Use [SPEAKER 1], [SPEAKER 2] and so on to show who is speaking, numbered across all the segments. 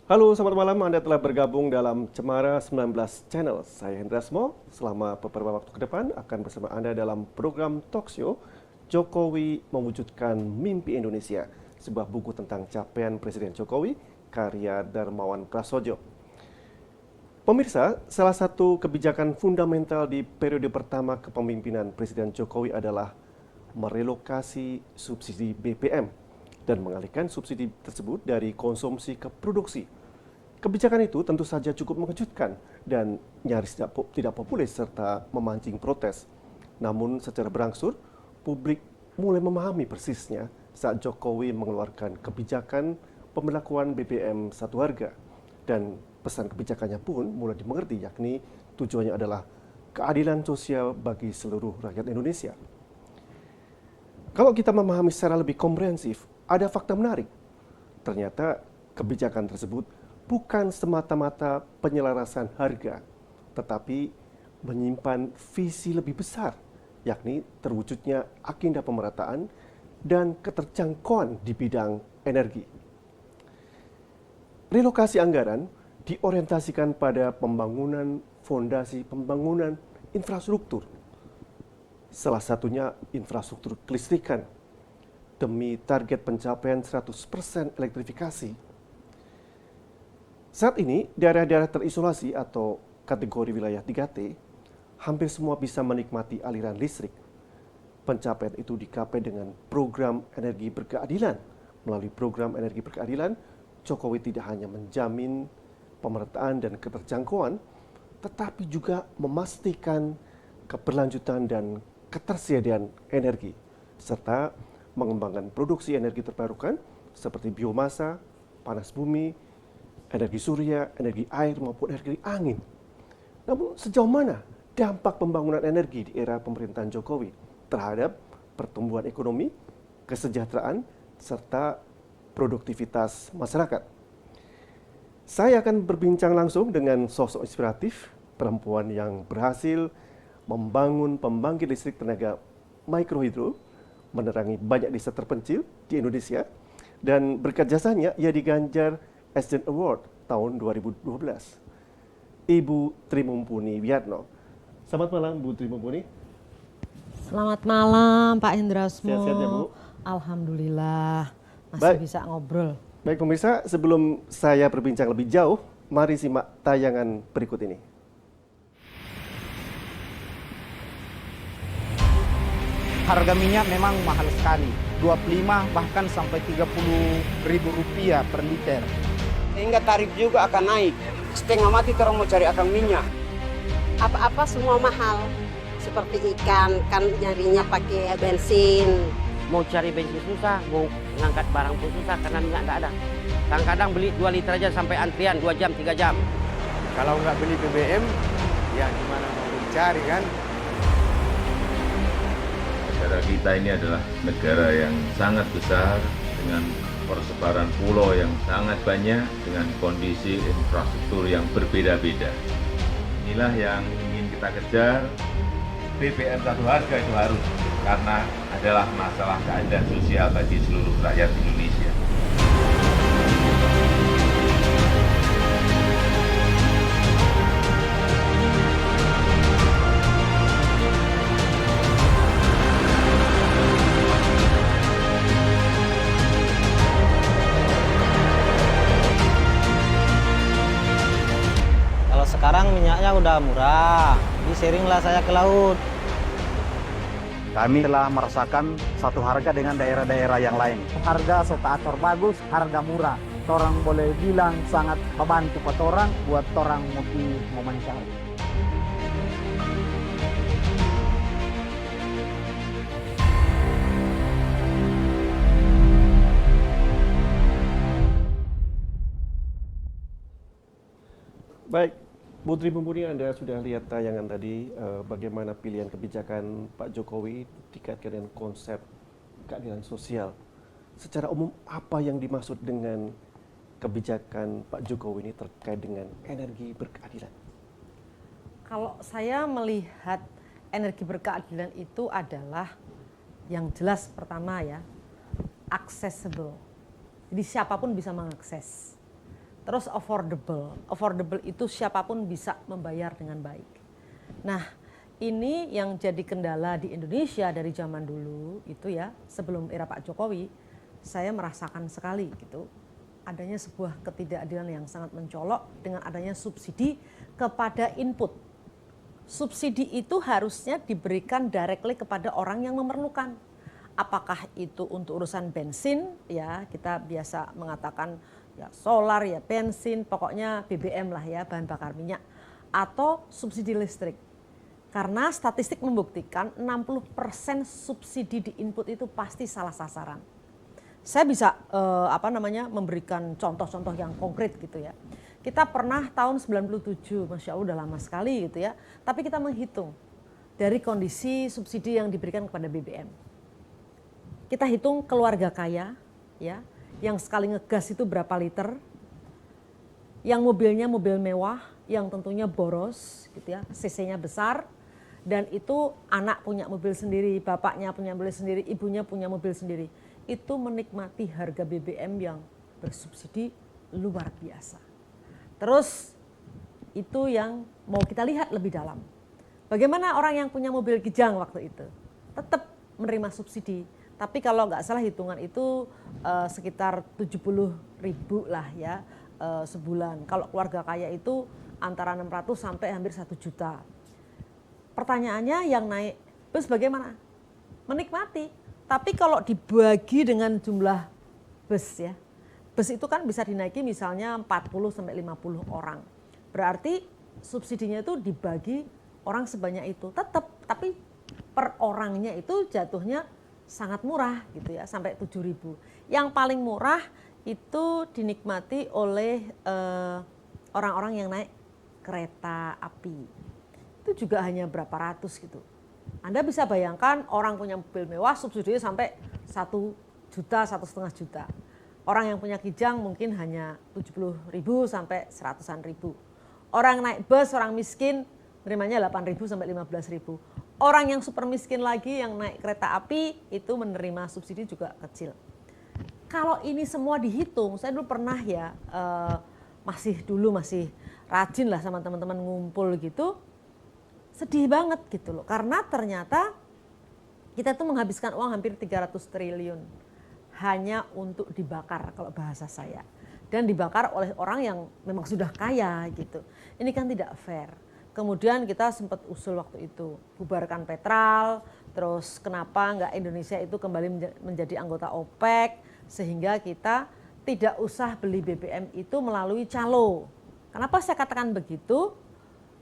[SPEAKER 1] Halo, selamat malam. Anda telah bergabung dalam Cemara 19 Channel. Saya Hendra Smo. Selama beberapa waktu ke depan akan bersama Anda dalam program talk show Jokowi Mewujudkan Mimpi Indonesia, sebuah buku tentang capaian Presiden Jokowi, karya Darmawan Prasojo. Pemirsa, salah satu kebijakan fundamental di periode pertama kepemimpinan Presiden Jokowi adalah merelokasi subsidi BBM dan mengalihkan subsidi tersebut dari konsumsi ke produksi. Kebijakan itu tentu saja cukup mengejutkan dan nyaris tidak populer serta memancing protes. Namun secara berangsur, publik mulai memahami persisnya saat Jokowi mengeluarkan kebijakan pemberlakuan BBM satu harga. Dan pesan kebijakannya pun mulai dimengerti, yakni tujuannya adalah keadilan sosial bagi seluruh rakyat Indonesia. Kalau kita memahami secara lebih komprehensif, ada fakta menarik. Ternyata kebijakan tersebut bukan semata-mata penyelarasan harga, tetapi menyimpan visi lebih besar, yakni terwujudnya agenda pemerataan dan keterjangkauan di bidang energi. Relokasi anggaran diorientasikan pada pembangunan fondasi pembangunan infrastruktur. Salah satunya infrastruktur kelistrikan demi target pencapaian 100% elektrifikasi. Saat ini, daerah-daerah terisolasi atau kategori wilayah 3T hampir semua bisa menikmati aliran listrik. Pencapaian itu dicapai dengan program energi berkeadilan. Melalui program energi berkeadilan, Jokowi tidak hanya menjamin pemerataan dan keterjangkauan, tetapi juga memastikan keberlanjutan dan ketersediaan energi, serta mengembangkan produksi energi terbarukan seperti biomasa, panas bumi, energi surya, energi air maupun energi angin. Namun sejauh mana dampak pembangunan energi di era pemerintahan Jokowi terhadap pertumbuhan ekonomi, kesejahteraan, serta produktivitas masyarakat? Saya akan berbincang langsung dengan sosok inspiratif, perempuan yang berhasil membangun pembangkit listrik tenaga mikrohidro, menerangi banyak desa terpencil di Indonesia, dan berkat jasanya ia diganjar SDN Award tahun 2012. Ibu Tri Mumpuni Wiyatno. Selamat malam, Bu Tri Mumpuni.
[SPEAKER 2] Selamat malam, Pak Hendrasmo.
[SPEAKER 1] Sehat-sehat ya, Bu?
[SPEAKER 2] Alhamdulillah, masih
[SPEAKER 1] Baik.
[SPEAKER 2] bisa ngobrol.
[SPEAKER 1] Baik pemirsa, sebelum saya berbincang lebih jauh, mari simak tayangan berikut ini.
[SPEAKER 3] Harga minyak memang mahal sekali, 25 bahkan sampai 30 ribu rupiah per liter.
[SPEAKER 4] Sehingga tarif juga akan naik. Setengah mati orang mau cari akang minyak.
[SPEAKER 5] Apa-apa semua mahal. Seperti ikan, kan nyarinya pakai bensin.
[SPEAKER 6] Mau cari bensin susah, mau ngangkat barang pun susah karena minyak nggak ada. Kadang-kadang beli 2 liter aja sampai antrian 2 jam, 3 jam.
[SPEAKER 3] Kalau nggak beli BBM, ya gimana mau mencari kan?
[SPEAKER 7] Negara kita ini adalah negara yang sangat besar dengan persebaran pulau yang sangat banyak dengan kondisi infrastruktur yang berbeda-beda. Inilah yang ingin kita kejar. BBM satu harga itu harus, karena adalah masalah keadilan sosial bagi seluruh rakyat Indonesia.
[SPEAKER 8] Kalau sekarang minyaknya udah murah, jadi sharinglah saya ke laut.
[SPEAKER 3] Kami telah merasakan satu harga dengan daerah-daerah yang lain. Harga setaator bagus, harga murah. Orang boleh bilang sangat membantu orang buat orang mau mencari.
[SPEAKER 1] Baik, Bu Tri Mumpuni, Anda sudah lihat tayangan tadi bagaimana pilihan kebijakan Pak Jokowi dikaitkan dengan konsep keadilan sosial. Secara umum, apa yang dimaksud dengan kebijakan Pak Jokowi ini terkait dengan energi berkeadilan?
[SPEAKER 2] Kalau saya melihat energi berkeadilan itu adalah yang jelas pertama ya, accessible. Jadi siapapun bisa mengakses. Terus affordable. Affordable itu siapapun bisa membayar dengan baik. Nah, ini yang jadi kendala di Indonesia dari zaman dulu itu ya, sebelum era Pak Jokowi, saya merasakan sekali gitu. Adanya sebuah ketidakadilan yang sangat mencolok dengan adanya subsidi kepada input. Subsidi itu harusnya diberikan directly kepada orang yang memerlukan. Apakah itu untuk urusan bensin, ya kita biasa mengatakan ya solar, ya bensin, pokoknya BBM lah ya, bahan bakar minyak. Atau subsidi listrik. Karena statistik membuktikan 60% subsidi di input itu pasti salah sasaran. Saya bisa memberikan contoh-contoh yang konkret gitu ya. Kita pernah tahun 97, Masya Allah udah lama sekali gitu ya. Tapi kita menghitung dari kondisi subsidi yang diberikan kepada BBM. Kita hitung keluarga kaya ya, yang sekali ngegas itu berapa liter, yang mobilnya mobil mewah, yang tentunya boros gitu ya, cc-nya besar, dan itu anak punya mobil sendiri, bapaknya punya mobil sendiri, ibunya punya mobil sendiri. Itu menikmati harga BBM yang bersubsidi luar biasa. Terus itu yang mau kita lihat lebih dalam. Bagaimana orang yang punya mobil Kijang waktu itu? Tetap menerima subsidi. Tapi kalau nggak salah hitungan itu sekitar 70.000 lah ya sebulan. Kalau keluarga kaya itu antara 600 sampai hampir 1 juta. Pertanyaannya yang naik bus bagaimana? Menikmati. Tapi kalau dibagi dengan jumlah bus ya, bus itu kan bisa dinaiki misalnya 40 sampai 50 orang. Berarti subsidinya itu dibagi orang sebanyak itu. Tetap, tapi per orangnya itu jatuhnya sangat murah gitu ya, sampai 7.000. Yang paling murah itu dinikmati oleh orang-orang yang naik kereta api. Itu juga hanya berapa ratus gitu. Anda bisa bayangkan orang punya mobil mewah subsidinya sampai 1 juta, 1,5 juta. Orang yang punya Kijang mungkin hanya 70.000 sampai 100-an ribu. Orang naik bus, orang miskin menerimanya 8.000 sampai 15.000. Orang yang super miskin lagi yang naik kereta api itu menerima subsidi juga kecil. Kalau ini semua dihitung, saya dulu pernah ya masih rajin lah sama teman-teman ngumpul gitu. Sedih banget gitu loh, karena ternyata kita tuh menghabiskan uang hampir 300 triliun hanya untuk dibakar kalau bahasa saya. Dan dibakar oleh orang yang memang sudah kaya gitu. Ini kan tidak fair. Kemudian kita sempat usul waktu itu, bubarkan Petral, terus kenapa nggak Indonesia itu kembali menjadi anggota OPEC, sehingga kita tidak usah beli BBM itu melalui calo. Kenapa saya katakan begitu?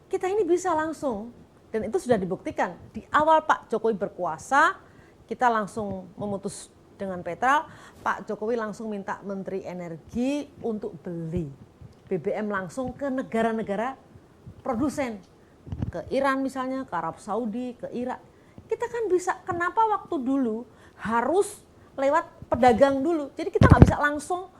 [SPEAKER 2] Kita ini bisa langsung. Dan itu sudah dibuktikan. Di awal Pak Jokowi berkuasa, kita langsung memutus dengan Petral. Pak Jokowi langsung minta Menteri Energi untuk beli BBM langsung ke negara-negara produsen. Ke Iran misalnya, ke Arab Saudi, ke Irak. Kita kan bisa, kenapa waktu dulu harus lewat pedagang dulu. Jadi kita nggak bisa langsung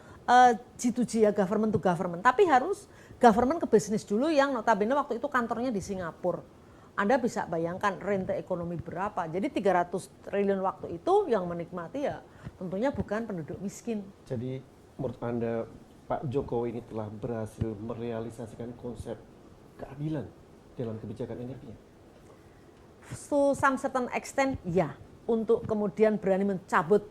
[SPEAKER 2] G2G ya, government to government. Tapi harus government ke bisnis dulu yang notabene waktu itu kantornya di Singapura. Anda bisa bayangkan rente ekonomi berapa. Jadi 300 triliun waktu itu yang menikmati ya tentunya bukan penduduk miskin.
[SPEAKER 1] Jadi menurut Anda Pak Jokowi ini telah berhasil merealisasikan konsep keadilan dalam kebijakan energinya?
[SPEAKER 2] To some certain extent ya. Untuk kemudian berani mencabut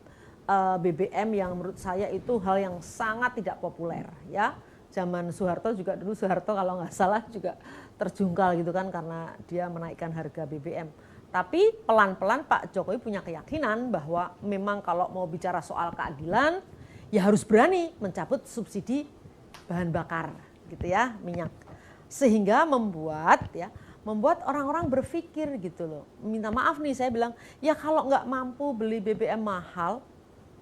[SPEAKER 2] BBM yang menurut saya itu hal yang sangat tidak populer ya. Zaman Soeharto juga, dulu Soeharto kalau nggak salah juga terjungkal gitu kan karena dia menaikkan harga BBM. Tapi pelan-pelan Pak Jokowi punya keyakinan bahwa memang kalau mau bicara soal keadilan ya harus berani mencabut subsidi bahan bakar gitu ya, minyak. Sehingga membuat orang-orang berpikir gitu loh. Minta maaf nih saya bilang, ya kalau nggak mampu beli BBM mahal,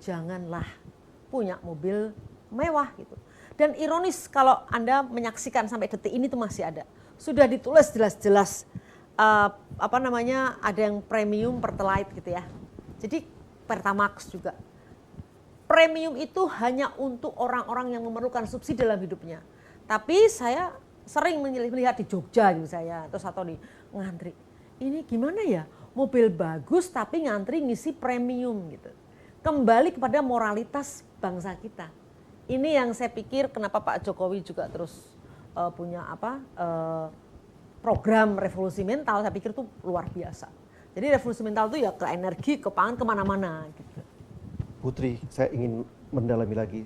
[SPEAKER 2] janganlah punya mobil mewah gitu. Dan ironis kalau Anda menyaksikan sampai detik ini tuh masih ada. Sudah ditulis jelas-jelas ada yang premium Pertalite gitu ya. Jadi Pertamax juga. Premium itu hanya untuk orang-orang yang memerlukan subsidi dalam hidupnya. Tapi saya sering melihat di Jogja gitu saya atau di ngantri. Ini gimana ya? Mobil bagus tapi ngantri ngisi premium gitu. Kembali kepada moralitas bangsa kita. ini yang saya pikir kenapa Pak Jokowi juga terus punya program revolusi mental, saya pikir itu luar biasa. Jadi revolusi mental itu ya ke energi, ke pangan, kemana-mana gitu.
[SPEAKER 1] Putri, saya ingin mendalami lagi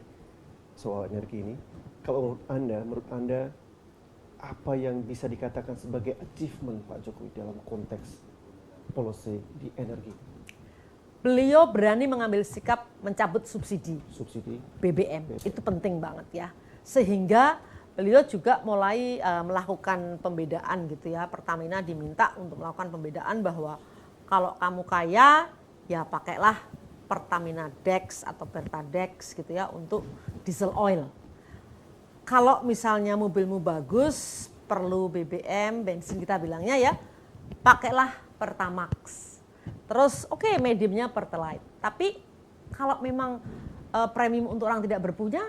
[SPEAKER 1] soal energi ini. Kalau menurut Anda apa yang bisa dikatakan sebagai achievement Pak Jokowi dalam konteks policy di energi?
[SPEAKER 2] Beliau berani mengambil sikap mencabut subsidi BBM. Itu penting banget ya. Sehingga beliau juga mulai melakukan pembedaan gitu ya. Pertamina diminta untuk melakukan pembedaan bahwa kalau kamu kaya ya pakailah Pertamina Dex atau Pertadex gitu ya untuk diesel oil. Kalau misalnya mobilmu bagus, perlu BBM, bensin kita bilangnya ya, pakailah Pertamax. Terus oke, mediumnya Pertalite. Tapi kalau memang premium untuk orang tidak berpunya,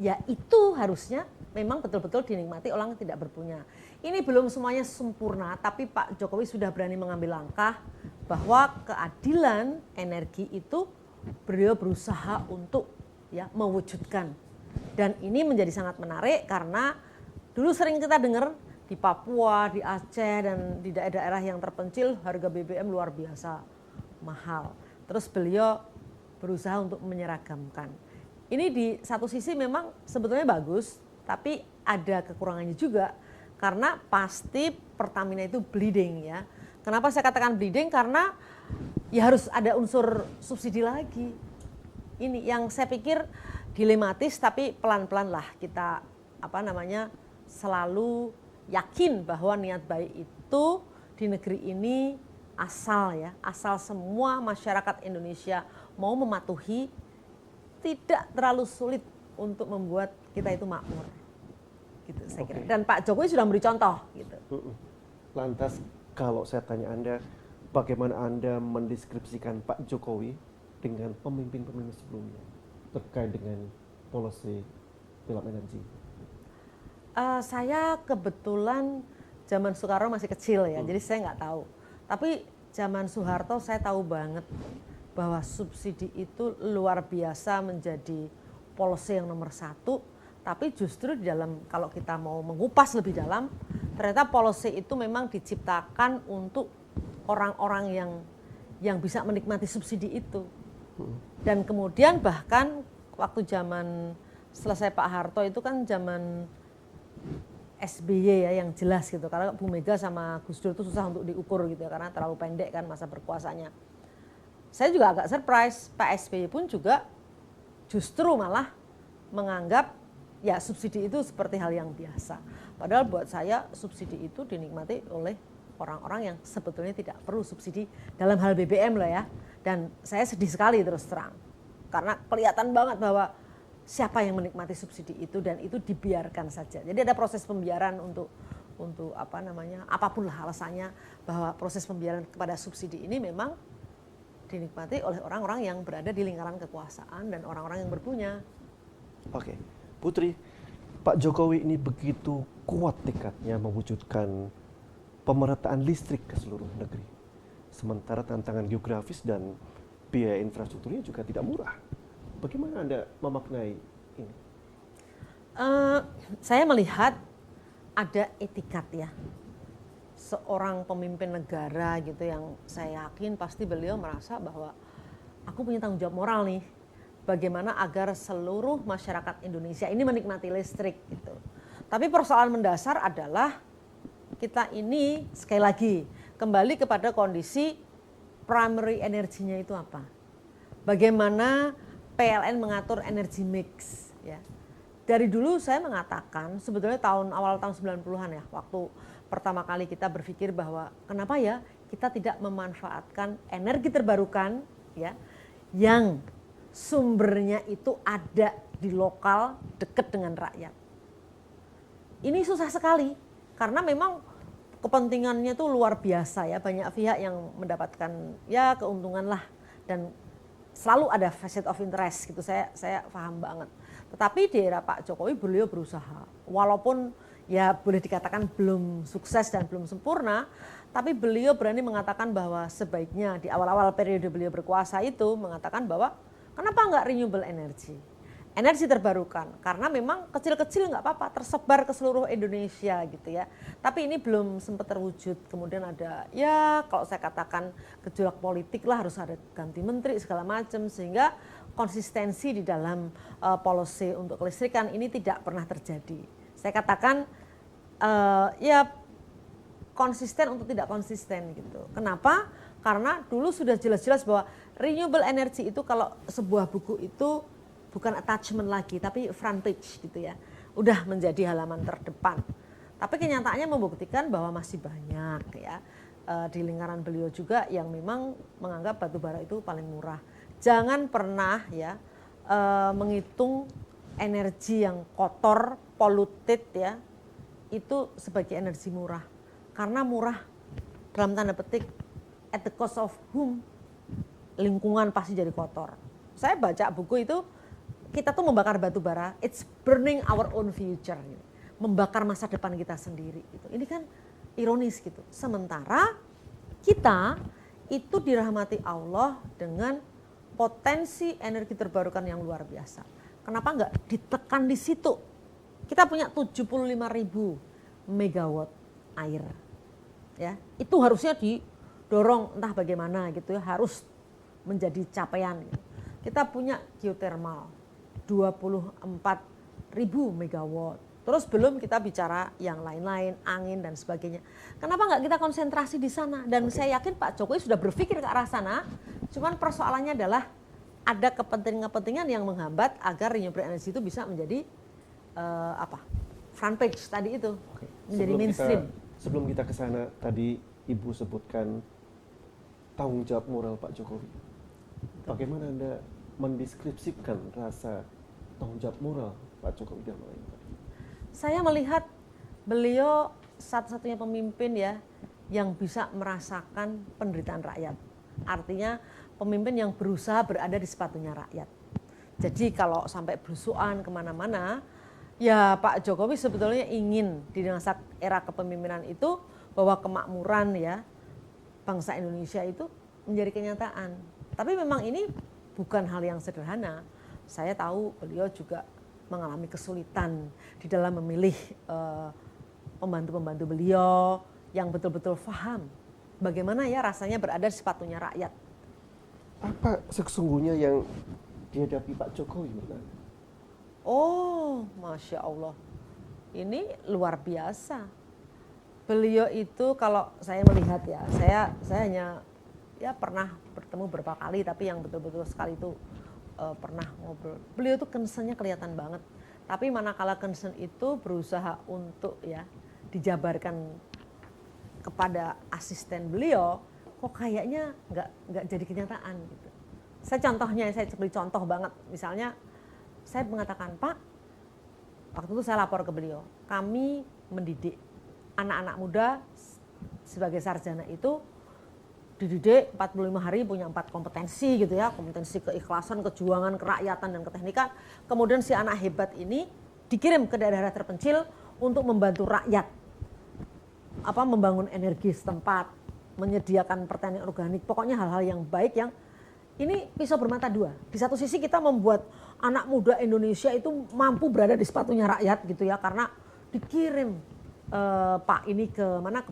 [SPEAKER 2] ya itu harusnya memang betul-betul dinikmati orang yang tidak berpunya. Ini belum semuanya sempurna, tapi Pak Jokowi sudah berani mengambil langkah bahwa keadilan energi itu beliau berusaha untuk ya mewujudkan. Dan ini menjadi sangat menarik karena dulu sering kita dengar di Papua, di Aceh, dan di daerah-daerah yang terpencil harga BBM luar biasa mahal. Terus beliau berusaha untuk menyeragamkan. Ini di satu sisi memang sebetulnya bagus, tapi ada kekurangannya juga karena pasti Pertamina itu bleeding ya. Kenapa saya katakan bleeding? Karena ya harus ada unsur subsidi lagi. Ini yang saya pikir dilematis, tapi pelan-pelan lah kita selalu yakin bahwa niat baik itu di negeri ini asal semua masyarakat Indonesia mau mematuhi, tidak terlalu sulit untuk membuat kita itu makmur. Gitu saya kira. Dan Pak Jokowi sudah memberi contoh gitu.
[SPEAKER 1] Lantas kalau saya tanya Anda, bagaimana Anda mendeskripsikan Pak Jokowi dengan pemimpin-pemimpin sebelumnya terkait dengan policy dalam energi?
[SPEAKER 2] Saya kebetulan zaman Soekarno masih kecil ya, jadi saya nggak tahu. Tapi zaman Soeharto saya tahu banget bahwa subsidi itu luar biasa menjadi policy yang nomor satu. Tapi justru di dalam, kalau kita mau mengupas lebih dalam, ternyata policy itu memang diciptakan untuk orang-orang yang bisa menikmati subsidi itu. Dan kemudian bahkan waktu zaman selesai Pak Harto itu kan zaman SBY ya yang jelas gitu. Karena Bu Mega sama Gus Dur itu susah untuk diukur gitu ya karena terlalu pendek kan masa berkuasanya. Saya juga agak surprise, Pak SBY pun juga justru malah menganggap ya subsidi itu seperti hal yang biasa. Padahal buat saya subsidi itu dinikmati oleh orang-orang yang sebetulnya tidak perlu subsidi dalam hal BBM loh ya. Dan saya sedih sekali terus terang. Karena kelihatan banget bahwa siapa yang menikmati subsidi itu dan itu dibiarkan saja. Jadi ada proses pembiaran untuk apapun lah alasannya bahwa proses pembiaran kepada subsidi ini memang dinikmati oleh orang-orang yang berada di lingkaran kekuasaan dan orang-orang yang berpunya.
[SPEAKER 1] Oke, Putri, Pak Jokowi ini begitu kuat tekadnya mewujudkan pemerataan listrik ke seluruh negeri. Sementara tantangan geografis dan biaya infrastrukturnya juga tidak murah. Bagaimana Anda memaknai ini?
[SPEAKER 2] Saya melihat ada etikat ya. Seorang pemimpin negara gitu yang saya yakin pasti beliau merasa bahwa aku punya tanggung jawab moral nih. Bagaimana agar seluruh masyarakat Indonesia ini menikmati listrik gitu. Tapi persoalan mendasar adalah kita ini sekali lagi kembali kepada kondisi primary energinya itu apa. Bagaimana PLN mengatur energi mix ya. Dari dulu saya mengatakan sebetulnya awal tahun 90-an ya waktu pertama kali kita berpikir bahwa kenapa ya kita tidak memanfaatkan energi terbarukan ya yang sumbernya itu ada di lokal dekat dengan rakyat. Ini susah sekali karena memang kepentingannya itu luar biasa ya, banyak pihak yang mendapatkan ya keuntungan lah dan selalu ada facet of interest gitu, saya paham banget. Tetapi di era Pak Jokowi beliau berusaha, walaupun ya boleh dikatakan belum sukses dan belum sempurna, tapi beliau berani mengatakan bahwa sebaiknya di awal-awal periode beliau berkuasa itu mengatakan bahwa kenapa enggak renewable energy? energi terbarukan, karena memang kecil-kecil nggak apa-apa, tersebar ke seluruh Indonesia gitu ya. Tapi ini belum sempat terwujud. Kemudian ada ya kalau saya katakan gejolak politik lah, harus ada ganti menteri segala macam, sehingga konsistensi di dalam policy untuk kelistrikan ini tidak pernah terjadi. Saya katakan ya konsisten untuk tidak konsisten gitu. Kenapa? Karena dulu sudah jelas-jelas bahwa renewable energy itu kalau sebuah buku itu bukan attachment lagi, tapi frontage gitu ya. Udah menjadi halaman terdepan. Tapi kenyataannya membuktikan bahwa masih banyak ya di lingkaran beliau juga yang memang menganggap batu bara itu paling murah. Jangan pernah ya menghitung energi yang kotor, polluted ya, itu sebagai energi murah. Karena murah dalam tanda petik at the cost of whom, lingkungan pasti jadi kotor. Saya baca buku itu, kita tuh membakar batu bara, it's burning our own future, gitu. Membakar masa depan kita sendiri. Gitu. Ini kan ironis gitu. Sementara kita itu dirahmati Allah dengan potensi energi terbarukan yang luar biasa. Kenapa enggak ditekan di situ? Kita punya 75.000 megawatt air. Ya, itu harusnya didorong entah bagaimana gitu ya, harus menjadi capaian. Gitu. Kita punya geothermal 24.000 megawatt. Terus belum kita bicara yang lain-lain, angin dan sebagainya. Kenapa nggak kita konsentrasi di sana? Dan saya yakin Pak Jokowi sudah berpikir ke arah sana. Cuman persoalannya adalah ada kepentingan-kepentingan yang menghambat agar renewable energy itu bisa menjadi front page tadi itu, menjadi mainstream.
[SPEAKER 1] Sebelum kita ke sana, tadi Ibu sebutkan tanggung jawab moral Pak Jokowi. Bagaimana Anda mendeskripsikan rasa tanggung jawab moral Pak Jokowi dalam hal ini?
[SPEAKER 2] Saya melihat beliau satu-satunya pemimpin ya yang bisa merasakan penderitaan rakyat. Artinya pemimpin yang berusaha berada di sepatunya rakyat. Jadi kalau sampai belusuan kemana-mana, ya Pak Jokowi sebetulnya ingin di masa era kepemimpinan itu bahwa kemakmuran ya bangsa Indonesia itu menjadi kenyataan. Tapi memang ini bukan hal yang sederhana. Saya tahu beliau juga mengalami kesulitan di dalam memilih pembantu-pembantu beliau yang betul-betul paham bagaimana ya rasanya berada di sepatunya rakyat.
[SPEAKER 1] Apa sesungguhnya yang dihadapi Pak Jokowi menurut Anda?
[SPEAKER 2] Oh, Masya Allah. Ini luar biasa. Beliau itu kalau saya melihat ya, saya hanya ya pernah bertemu beberapa kali, tapi yang betul-betul sekali itu pernah ngobrol. Beliau itu concern-nya kelihatan banget. Tapi manakala concern itu berusaha untuk ya dijabarkan kepada asisten beliau, kok kayaknya nggak jadi kenyataan gitu. Saya beri contoh banget. Misalnya saya mengatakan, Pak, waktu itu saya lapor ke beliau, kami mendidik anak-anak muda sebagai sarjana itu dididik 45 hari punya 4 kompetensi gitu ya, kompetensi keikhlasan, kejuangan, kerakyatan dan keteknikan. Kemudian si anak hebat ini dikirim ke daerah terpencil untuk membantu rakyat, membangun energi setempat, menyediakan pertanian organik, pokoknya hal-hal yang baik yang ini pisau bermata dua. Di satu sisi kita membuat anak muda Indonesia itu mampu berada di sepatunya rakyat gitu ya, karena dikirim Pak ini ke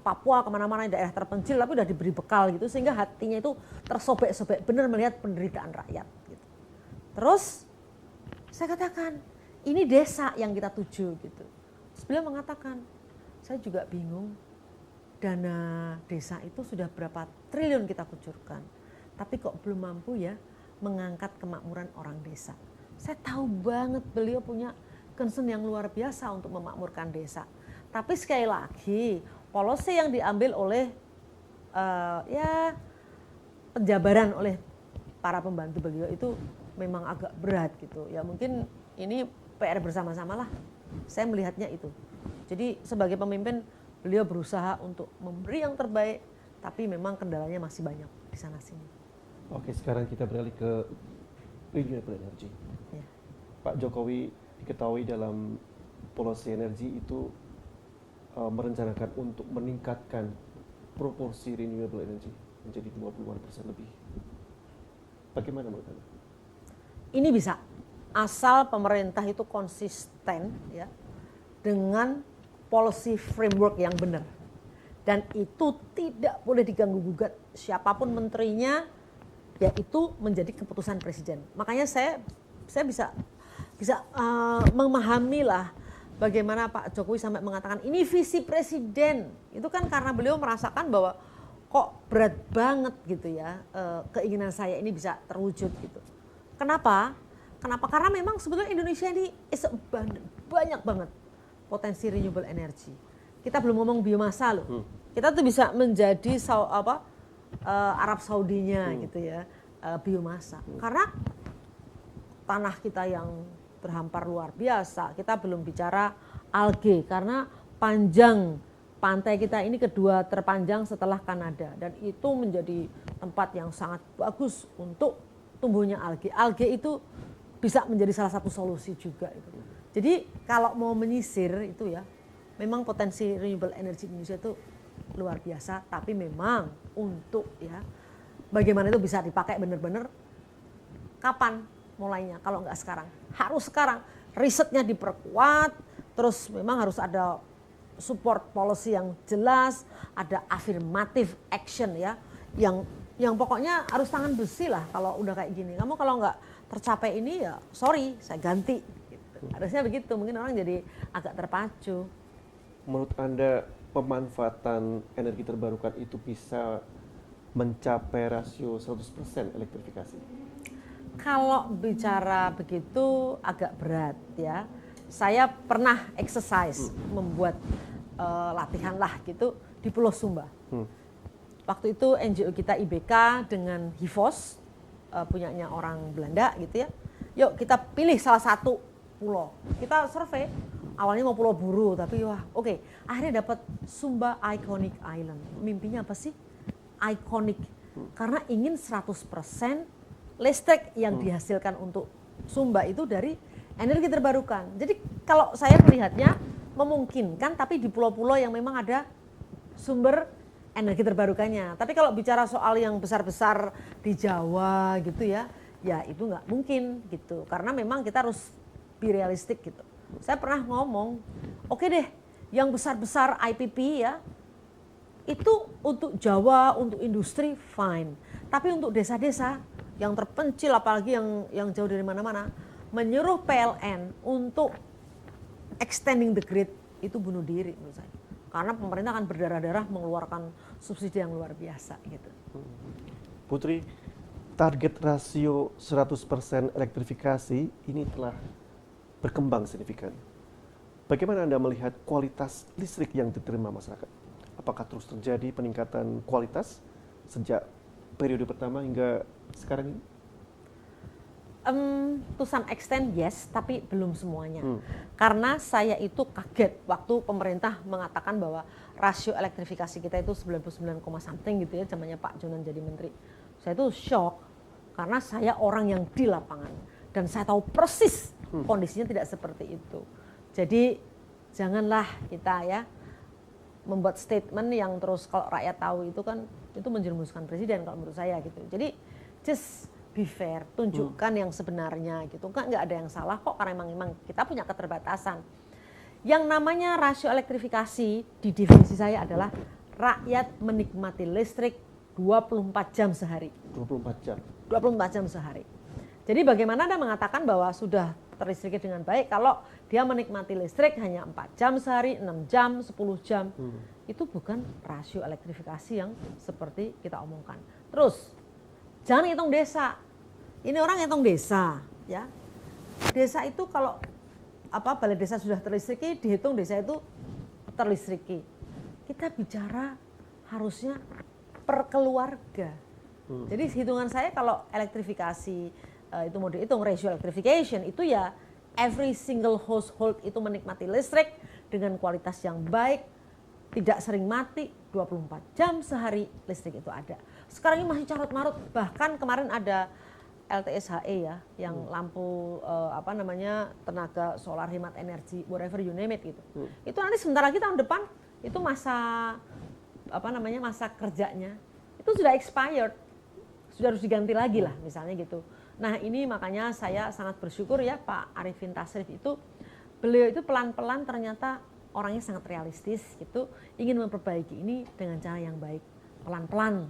[SPEAKER 2] Papua, kemana-mana daerah terpencil, tapi udah diberi bekal gitu, sehingga hatinya itu tersobek-sobek benar melihat penderitaan rakyat gitu. Terus saya katakan, ini desa yang kita tuju gitu. Terus beliau mengatakan, saya juga bingung, dana desa itu sudah berapa triliun kita kucurkan, tapi kok belum mampu ya mengangkat kemakmuran orang desa. Saya tahu banget beliau punya concern yang luar biasa untuk memakmurkan desa. Tapi sekali lagi, policy yang diambil oleh penjabaran oleh para pembantu beliau itu memang agak berat gitu. Ya mungkin ini PR bersama-sama lah. Saya melihatnya itu. Jadi sebagai pemimpin beliau berusaha untuk memberi yang terbaik, tapi memang kendalanya masih banyak di sana sini.
[SPEAKER 1] Oke, sekarang kita beralih ke renewable energy.
[SPEAKER 2] Ya.
[SPEAKER 1] Pak Jokowi diketahui dalam policy energi itu merencanakan untuk meningkatkan proporsi renewable energy menjadi 20% lebih. Bagaimana menurut Anda?
[SPEAKER 2] Ini bisa, asal pemerintah itu konsisten ya dengan policy framework yang benar. Dan itu tidak boleh diganggu gugat siapapun menterinya, ya itu menjadi keputusan presiden. Makanya saya bisa memahami lah bagaimana Pak Jokowi sampai mengatakan ini visi presiden. Itu kan karena beliau merasakan bahwa kok berat banget gitu ya, keinginan saya ini bisa terwujud gitu. Kenapa? Karena memang sebetulnya Indonesia ini banyak banget potensi renewable energy. Kita belum ngomong biomasa loh. Kita tuh bisa menjadi Arab Saudinya gitu ya, biomasa. Karena tanah kita yang terhampar luar biasa. Kita belum bicara alge karena panjang pantai kita ini kedua terpanjang setelah Kanada dan itu menjadi tempat yang sangat bagus untuk tumbuhnya alge. Alge itu bisa menjadi salah satu solusi juga itu. Jadi kalau mau menyisir itu ya, memang potensi renewable energy Indonesia itu luar biasa, tapi memang untuk ya bagaimana itu bisa dipakai benar-benar kapan mulainya, kalau nggak sekarang. Harus sekarang, risetnya diperkuat, terus memang harus ada support policy yang jelas, ada affirmative action ya, yang pokoknya harus tangan besi lah kalau udah kayak gini. Kamu kalau nggak tercapai ini ya sorry, saya ganti. Gitu. Harusnya begitu, mungkin orang jadi agak terpacu.
[SPEAKER 1] Menurut Anda pemanfaatan energi terbarukan itu bisa mencapai rasio 100% elektrifikasi?
[SPEAKER 2] Kalau bicara begitu agak berat ya. Saya pernah exercise membuat latihan lah gitu di Pulau Sumba. Waktu itu NGO kita IBK dengan HIVOS, punyanya orang Belanda gitu ya. Yuk kita pilih salah satu pulau. Kita survei. Awalnya mau Pulau Buru, tapi wah oke. Akhirnya dapat Sumba Iconic Island. Mimpinya apa sih? Iconic. Karena ingin 100% listrik yang dihasilkan untuk Sumba itu dari energi terbarukan. Jadi kalau saya melihatnya memungkinkan, tapi di pulau-pulau yang memang ada sumber energi terbarukannya. Tapi kalau bicara soal yang besar-besar di Jawa gitu ya, ya itu nggak mungkin gitu. Karena memang kita harus be realistic gitu. Saya pernah ngomong, oke deh, yang besar-besar IPP ya, itu untuk Jawa, untuk industri fine. Tapi untuk desa-desa yang terpencil, apalagi yang jauh dari mana-mana, menyuruh PLN untuk extending the grid itu bunuh diri menurut saya. Karena pemerintah akan berdarah-darah mengeluarkan subsidi yang luar biasa gitu.
[SPEAKER 1] Putri, target rasio 100% elektrifikasi ini telah berkembang signifikan. Bagaimana Anda melihat kualitas listrik yang diterima masyarakat? Apakah terus terjadi peningkatan kualitas sejak periode pertama hingga sekarang ini?
[SPEAKER 2] To some extent yes, tapi belum semuanya. Karena saya itu kaget waktu pemerintah mengatakan bahwa rasio elektrifikasi kita itu 99, something gitu ya, zamannya Pak Jonan jadi menteri. Saya itu shock karena saya orang yang di lapangan dan saya tahu persis kondisinya tidak seperti itu. Jadi janganlah kita ya membuat statement yang terus kalau rakyat tahu itu kan itu menjerumuskan presiden kalau menurut saya gitu. Jadi just be fair, tunjukkan yang sebenarnya gitu. Nggak ada yang salah kok karena memang kita punya keterbatasan. Yang namanya rasio elektrifikasi di definisi saya adalah rakyat menikmati listrik 24 jam sehari.
[SPEAKER 1] 24 jam?
[SPEAKER 2] 24 jam sehari. Jadi bagaimana Anda mengatakan bahwa sudah terlistriki dengan baik kalau dia menikmati listrik hanya 4 jam sehari, 6 jam, 10 jam. Itu bukan rasio elektrifikasi yang seperti kita omongkan. Terus, jangan hitung desa. Ini orang hitung desa, ya. Desa itu kalau balai desa sudah terlistriki, dihitung desa itu terlistriki. Kita bicara harusnya per keluarga. Jadi hitungan saya kalau elektrifikasi itu mau dihitung ratio electrification itu ya every single household itu menikmati listrik dengan kualitas yang baik, tidak sering mati, 24 jam sehari listrik itu ada. Sekarang ini masih carut-marut, bahkan kemarin ada LTSHE ya, yang lampu tenaga solar hemat energi, whatever you name it gitu. Itu nanti sebentar lagi tahun depan itu masa masa kerjanya itu sudah expired, sudah harus diganti lagi lah misalnya gitu. Nah ini makanya saya sangat bersyukur ya Pak Arifin Tasrif itu, beliau itu pelan-pelan ternyata orangnya sangat realistis gitu, ingin memperbaiki ini dengan cara yang baik, pelan-pelan,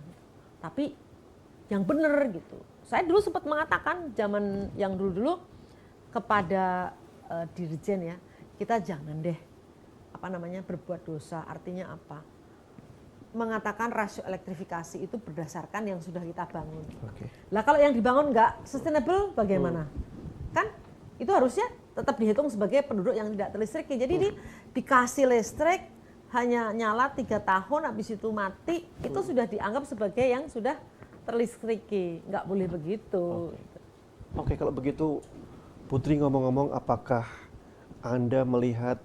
[SPEAKER 2] tapi yang benar gitu. Saya dulu sempat mengatakan zaman yang dulu-dulu kepada dirjen ya, kita jangan deh berbuat dosa. Artinya apa? Mengatakan rasio elektrifikasi itu berdasarkan yang sudah kita bangun. Lah kalau yang dibangun nggak sustainable bagaimana? Kan itu harusnya tetap dihitung sebagai penduduk yang tidak terlistriki. Jadi dikasih listrik hanya nyala 3 tahun, habis itu mati, itu sudah dianggap sebagai yang sudah terlistriki. Nggak boleh begitu.
[SPEAKER 1] Oke, kalau begitu Putri ngomong-ngomong, apakah Anda melihat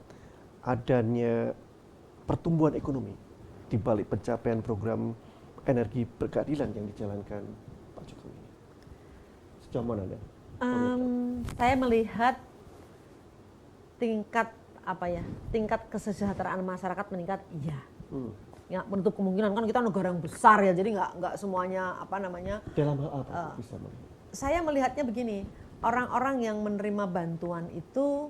[SPEAKER 1] adanya pertumbuhan ekonomi di balik pencapaian program energi berkeadilan yang dijalankan Pak Jokowi? Sejauh mana Anda?
[SPEAKER 2] Saya melihat tingkat kesejahteraan masyarakat meningkat, iya. Ya, menutup kemungkinan, kan kita negara yang besar ya, jadi nggak semuanya
[SPEAKER 1] Dalam hal apa bisa melihat?
[SPEAKER 2] Saya melihatnya begini, orang-orang yang menerima bantuan itu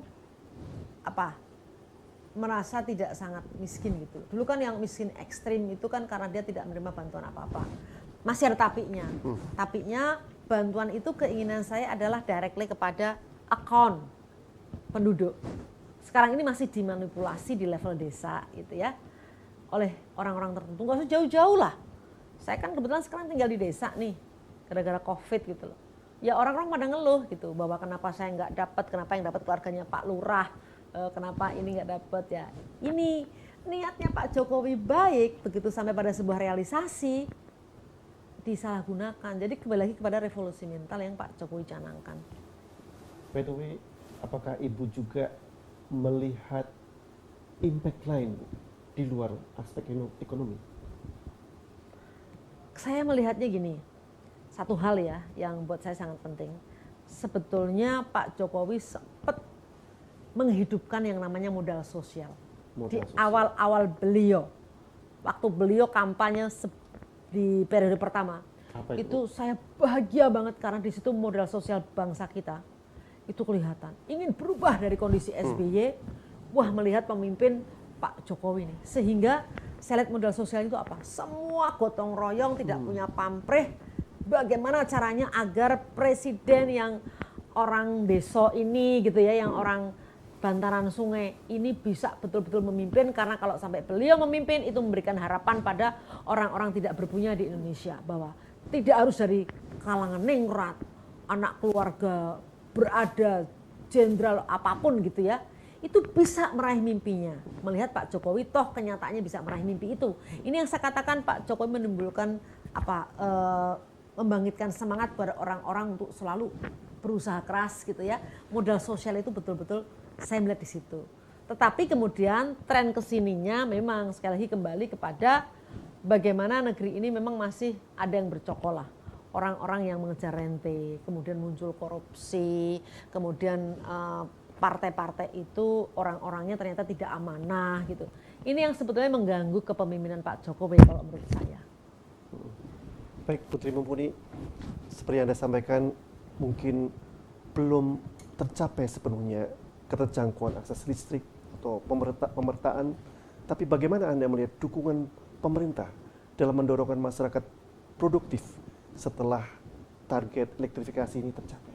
[SPEAKER 2] merasa tidak sangat miskin gitu. Dulu kan yang miskin ekstrim itu kan karena dia tidak menerima bantuan apa-apa. Masih ada tapinya. Tapinya bantuan itu keinginan saya adalah directly kepada akun penduduk. Sekarang ini masih dimanipulasi di level desa gitu ya, oleh orang-orang tertentu. Nggak usah jauh-jauh lah. Saya kan kebetulan sekarang tinggal di desa nih, gara-gara COVID gitu loh. Ya orang-orang pada ngeluh gitu, bahwa kenapa saya nggak dapat, kenapa yang dapat keluarganya Pak Lurah, kenapa ini nggak dapat ya. Ini niatnya Pak Jokowi baik, begitu sampai pada sebuah realisasi disalahgunakan. Jadi kembali lagi kepada revolusi mental yang Pak Jokowi canangkan.
[SPEAKER 1] By the way, apakah Ibu juga melihat impact lain di luar aspek ekonomi?
[SPEAKER 2] Saya melihatnya gini, satu hal ya yang buat saya sangat penting. Sebetulnya Pak Jokowi sempat menghidupkan yang namanya modal sosial. Di awal-awal beliau, waktu beliau kampanye di periode pertama, itu saya bahagia banget karena di situ modal sosial bangsa kita itu kelihatan. Ingin berubah dari kondisi SBY, melihat pemimpin Pak Jokowi ini. Sehingga saya lihat modal sosial itu apa? Semua gotong royong, tidak punya pamrih. Bagaimana caranya agar presiden yang orang desa ini gitu ya, yang orang bantaran sungai ini bisa betul-betul memimpin, karena kalau sampai beliau memimpin itu memberikan harapan pada orang-orang tidak berpunya di Indonesia, bahwa tidak harus dari kalangan ningrat, anak keluarga berada, jenderal apapun gitu ya, itu bisa meraih mimpinya. Melihat Pak Jokowi toh kenyataannya bisa meraih mimpi itu. Ini yang saya katakan Pak Jokowi menimbulkan membangkitkan semangat pada orang-orang untuk selalu berusaha keras gitu ya. Modal sosial itu betul-betul saya melihat di situ. Tetapi kemudian tren kesininya memang sekali lagi kembali kepada bagaimana negeri ini memang masih ada yang bercokolah. Orang-orang yang mengejar rente, kemudian muncul korupsi, kemudian partai-partai itu orang-orangnya ternyata tidak amanah gitu. Ini yang sebetulnya mengganggu kepemimpinan Pak Jokowi kalau menurut saya.
[SPEAKER 1] Baik, Putri Mumpuni, seperti yang Anda sampaikan, mungkin belum tercapai sepenuhnya keterjangkauan akses listrik atau pemertaan, tapi bagaimana Anda melihat dukungan pemerintah dalam mendorongkan masyarakat produktif setelah target elektrifikasi ini tercapai?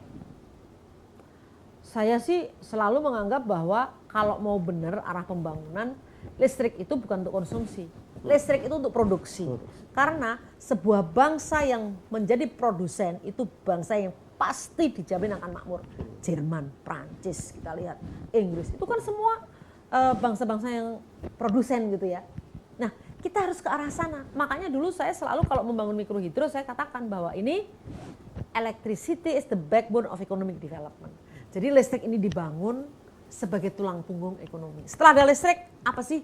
[SPEAKER 2] Saya sih selalu menganggap bahwa kalau mau benar arah pembangunan, listrik itu bukan untuk konsumsi, listrik itu untuk produksi. Karena sebuah bangsa yang menjadi produsen itu bangsa yang pasti dijamin akan makmur. Jerman, Prancis, kita lihat, Inggris, itu kan semua bangsa-bangsa yang produsen gitu ya. Nah, kita harus ke arah sana. Makanya dulu saya selalu kalau membangun mikrohidro, saya katakan bahwa ini electricity is the backbone of economic development. Jadi listrik ini dibangun sebagai tulang punggung ekonomi. Setelah ada listrik, apa sih?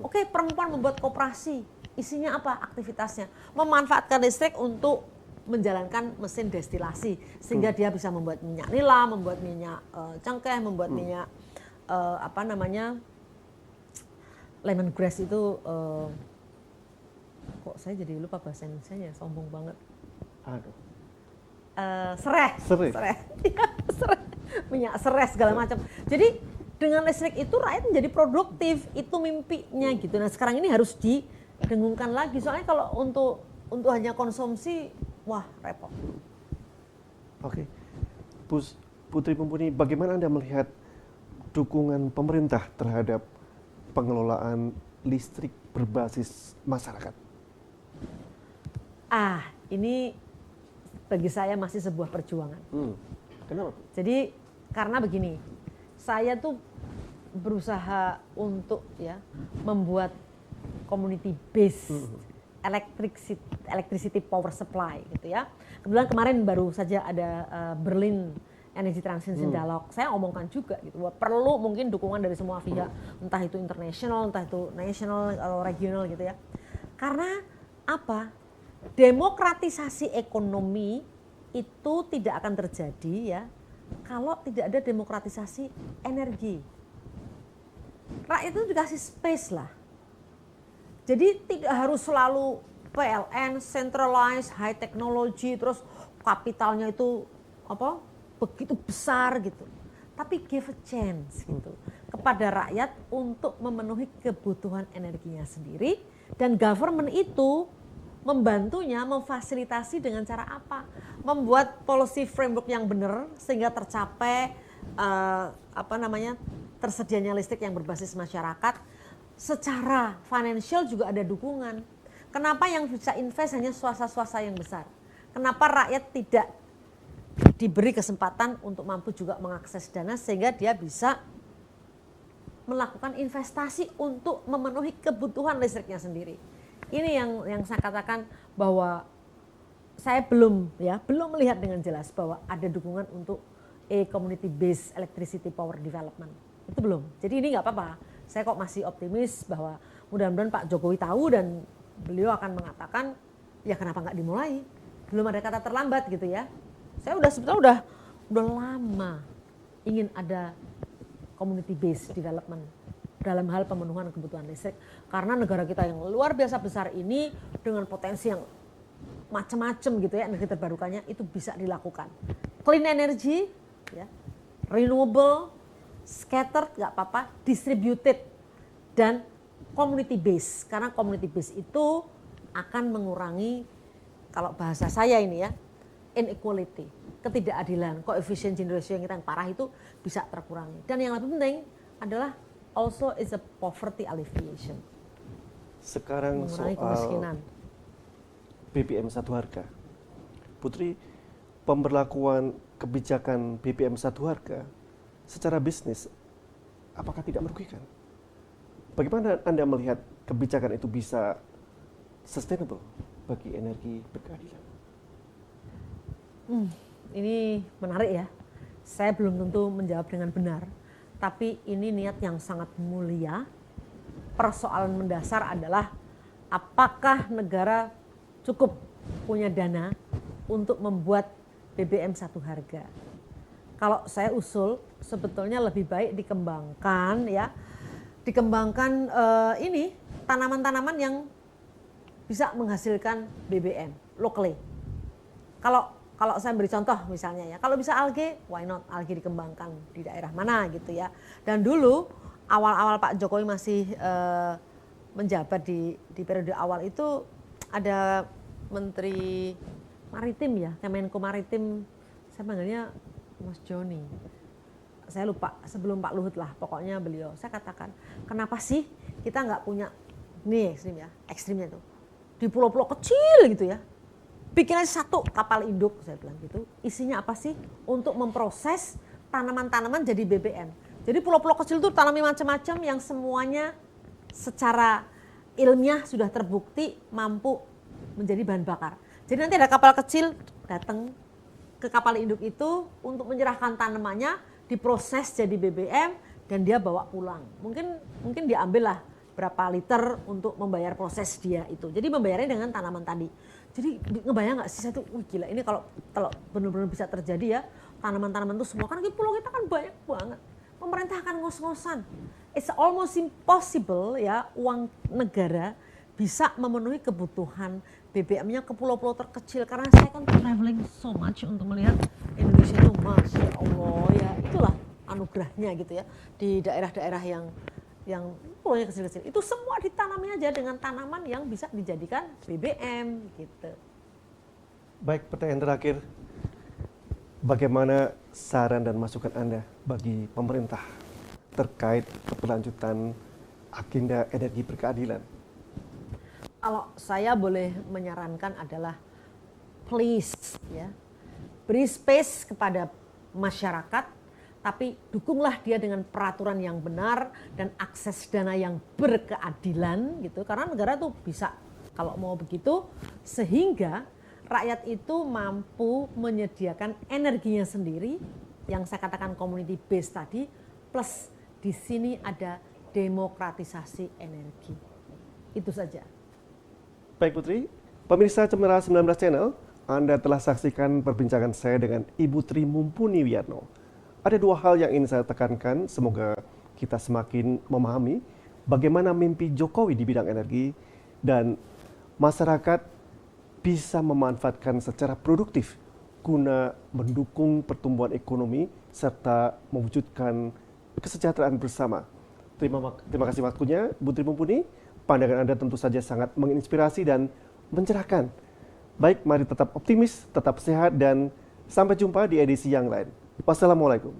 [SPEAKER 2] Oke, perempuan membuat koperasi. Isinya apa? Aktivitasnya. Memanfaatkan listrik untuk menjalankan mesin destilasi. Sehingga dia bisa membuat minyak nila, membuat minyak cengkeh, membuat minyak lemongrass itu. Kok saya jadi lupa bahasa Indonesia-nya, sombong banget.
[SPEAKER 1] Aduh.
[SPEAKER 2] sereh. Iya, sereh. Minyak sereh segala macam. Jadi dengan listrik itu rakyat menjadi produktif, itu mimpinya gitu. Nah sekarang ini harus didengungkan lagi, soalnya kalau untuk hanya konsumsi, wah repot.
[SPEAKER 1] Oke, Putri Mumpuni, bagaimana Anda melihat dukungan pemerintah terhadap pengelolaan listrik berbasis masyarakat?
[SPEAKER 2] Ini bagi saya masih sebuah perjuangan.
[SPEAKER 1] Kenapa?
[SPEAKER 2] Jadi karena begini, saya tuh berusaha untuk membuat community based electricity power supply gitu ya. Kebetulan kemarin baru saja ada Berlin Energy Transition Dialogue. Saya omongkan juga gitu bahwa perlu mungkin dukungan dari semua pihak, entah itu internasional, entah itu nasional atau regional gitu ya. Karena apa? Demokratisasi ekonomi itu tidak akan terjadi ya kalau tidak ada demokratisasi energi. Rakyat itu dikasih space lah. Jadi tidak harus selalu PLN, centralized, high technology, terus kapitalnya itu begitu besar gitu. Tapi give a chance gitu kepada rakyat untuk memenuhi kebutuhan energinya sendiri, dan government itu membantunya, memfasilitasi dengan cara apa? Membuat policy framework yang benar sehingga tercapai tersedianya listrik yang berbasis masyarakat. Secara financial juga ada dukungan. Kenapa yang bisa invest hanya swasta-swasta yang besar? Kenapa rakyat tidak diberi kesempatan untuk mampu juga mengakses dana sehingga dia bisa melakukan investasi untuk memenuhi kebutuhan listriknya sendiri? Ini yang saya katakan bahwa saya belum melihat dengan jelas bahwa ada dukungan untuk community based electricity power development. Itu belum. Jadi ini nggak apa-apa. Saya kok masih optimis bahwa mudah-mudahan Pak Jokowi tahu dan beliau akan mengatakan ya kenapa nggak dimulai. Belum ada kata terlambat gitu ya. Saya sebetulnya udah lama ingin ada community based development dalam hal pemenuhan kebutuhan listrik, karena negara kita yang luar biasa besar ini dengan potensi yang macam-macam gitu ya, energi terbarukannya itu bisa dilakukan. Clean energy, ya, renewable, scattered nggak apa-apa, distributed, dan community based. Karena community based itu akan mengurangi, kalau bahasa saya ini ya, inequality, ketidakadilan, koefisien Gini ratio yang kita yang parah itu bisa terkurangi. Dan yang lebih penting adalah also is a poverty alleviation.
[SPEAKER 1] Sekarang
[SPEAKER 2] mengurangi
[SPEAKER 1] soal
[SPEAKER 2] kemiskinan.
[SPEAKER 1] BBM satu harga. Putri, pemberlakuan kebijakan BBM satu harga secara bisnis apakah tidak merugikan? Bagaimana Anda melihat kebijakan itu bisa sustainable bagi energi berkeadilan?
[SPEAKER 2] Ini menarik ya. Saya belum tentu menjawab dengan benar. Tapi ini niat yang sangat mulia. Persoalan mendasar adalah apakah negara cukup punya dana untuk membuat BBM satu harga. Kalau saya usul sebetulnya lebih baik dikembangkan ya. Dikembangkan ini tanaman-tanaman yang bisa menghasilkan BBM locally. Kalau saya beri contoh misalnya ya, kalau bisa alge, why not alge dikembangkan di daerah mana gitu ya. Dan dulu awal-awal Pak Jokowi masih menjabat di periode awal itu ada Menteri Maritim ya, Kemenko Maritim, saya panggilnya Mas Joni. Saya lupa, sebelum Pak Luhut lah pokoknya beliau. Saya katakan, kenapa sih kita nggak punya, nih ekstrimnya tuh, di pulau-pulau kecil gitu ya. Bikin aja satu kapal induk, saya bilang gitu. Isinya apa sih? Untuk memproses tanaman-tanaman jadi BBM. Jadi pulau-pulau kecil itu tanami macam-macam yang semuanya secara ilmiah sudah terbukti mampu menjadi bahan bakar. Jadi nanti ada kapal kecil datang ke kapal induk itu untuk menyerahkan tanamannya, diproses jadi BBM dan dia bawa pulang. Mungkin diambil lah berapa liter untuk membayar proses dia itu. Jadi membayarnya dengan tanaman tadi. Jadi ngebayang nggak sih, saya tuh, wih gila ini kalau benar-benar bisa terjadi ya, tanaman-tanaman itu semua, kan di pulau kita kan banyak banget. Pemerintah akan ngos-ngosan. It's almost impossible ya uang negara bisa memenuhi kebutuhan BBM-nya ke pulau-pulau terkecil, karena saya kan traveling so much untuk melihat Indonesia itu, Masya Allah ya, itulah anugerahnya gitu ya, di daerah-daerah yang pulaunya kecil-kecil itu semua ditanami aja dengan tanaman yang bisa dijadikan BBM gitu.
[SPEAKER 1] Baik, pertanyaan terakhir. Bagaimana saran dan masukan Anda bagi pemerintah terkait keberlanjutan agenda energi berkeadilan?
[SPEAKER 2] Kalau saya boleh menyarankan adalah please ya, beri space kepada masyarakat, tapi dukunglah dia dengan peraturan yang benar dan akses dana yang berkeadilan gitu. Karena negara tuh bisa kalau mau begitu, sehingga rakyat itu mampu menyediakan energinya sendiri yang saya katakan community based tadi, plus di sini ada demokratisasi energi. Itu saja.
[SPEAKER 1] Baik Putri, pemirsa Cemara 19 Channel, Anda telah saksikan perbincangan saya dengan Ibu Tri Mumpuni Wiyatno. Ada dua hal yang ingin saya tekankan, semoga kita semakin memahami bagaimana mimpi Jokowi di bidang energi dan masyarakat bisa memanfaatkan secara produktif guna mendukung pertumbuhan ekonomi serta mewujudkan kesejahteraan bersama. Terima kasih waktunya, Bu Tri Mumpuni. Pandangan Anda tentu saja sangat menginspirasi dan mencerahkan. Baik, mari tetap optimis, tetap sehat, dan sampai jumpa di edisi yang lain. Wassalamualaikum.